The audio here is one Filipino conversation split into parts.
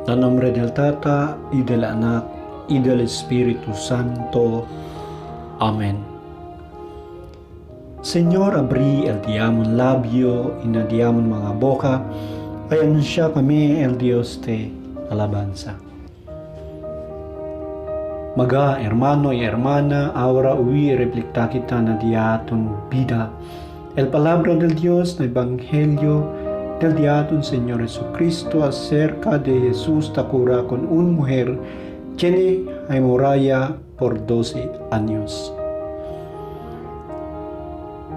Nel nombre del Tata, y del Anak, y del Espíritu Santo. Amén. Señor, abrí el diamond labio y na diamond mga boca, ay anunsya kami el Dios de alabanza. Maga, hermano y hermana, ahora hoy reflecta kita na diaton vida, el palabra del Dios na Evangelio del diaton Señor Jesucristo acerca de Jesús takura con una mujer tiene hemorragia por 12 años.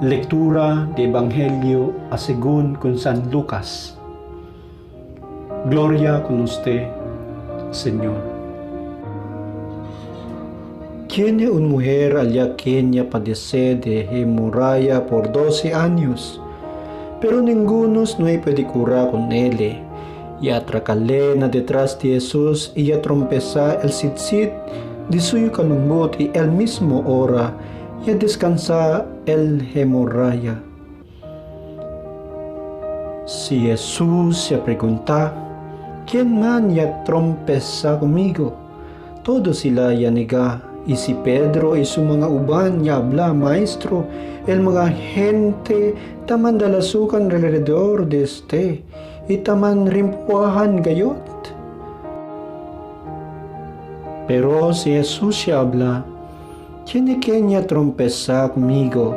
Lectura de Evangelio según con San Lucas. Gloria con usted, Señor. Tiene una mujer allá que ella padece de hemorragia por 12 años, pero ninguno no puede curar con él. Y atracalena detrás de Jesús y trompeza el sit de su calumbot y el mismo hora y descansa el hemorragia. Si Jesús se pregunta, ¿quién man ya trompeza conmigo? Todos sila ya nega. Y si Pedro y su mga uban ya habla, maestro, el mga gente taman dalasukan alrededor de este, y taman rimpuahan gayot. Pero si Jesús ya habla, tiene que ya trompeza conmigo,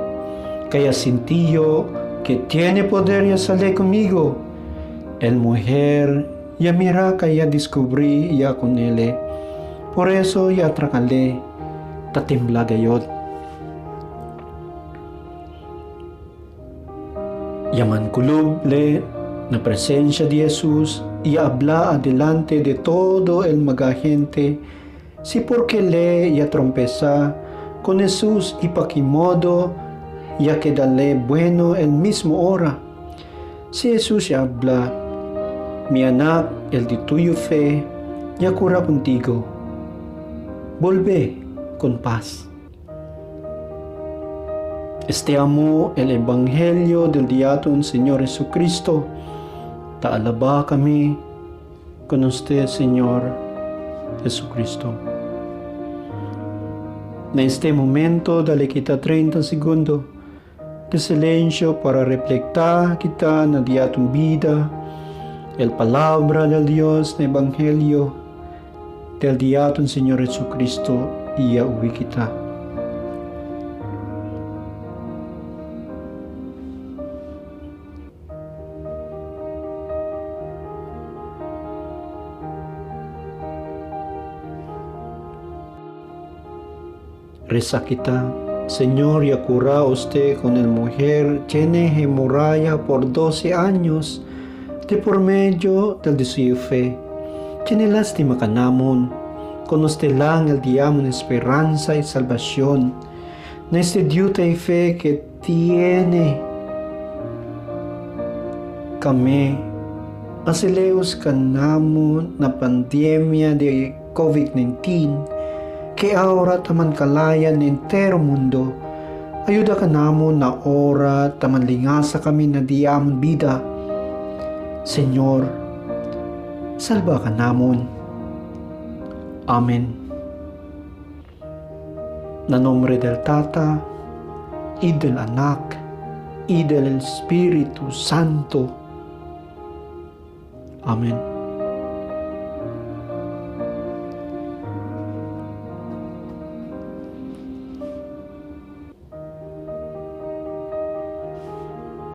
kaya sintiyo que tiene poder ya sale conmigo. El mujer ya mira kaya descubrí ya con él, por eso ya atracale. Tatimbla gayot. Yaman kuluble na presencia de Jesús y habla adelante de todo el mga gente si porque le ya trompeza con Jesús y pakimodo ya que dale bueno el mismo hora. Si Jesús ya habla, mi anak, el de tuyo fe, ya cura contigo. Volve con paz. Este amo el Evangelio del diaton Señor Jesucristo. Taalaba kami con usted, Señor Jesucristo. En este momento, dale kita 30 segundos de silencio para reflectar kita na diaton vida, el palabra del Dios, el Evangelio del diaton Señor Jesucristo. Iya uwi kita. Reza kita, Señor, ya cura usted con el mujer tiene hemorragia por 12 años de por medio del de su fe. Tiene lástima ka namon. Con usted lang el diamond esperanza y salvación. Na este Dios y fe que tiene kami. Asileus kanamon na pandemia de COVID-19 que ahora taman kalayan entero mundo. Ayuda ka namon na ora taman lingasa kami na diamond vida. Señor, salva ka namon. Amén. En nombre del Tata, y del Anak, y del Espíritu Santo. Amén.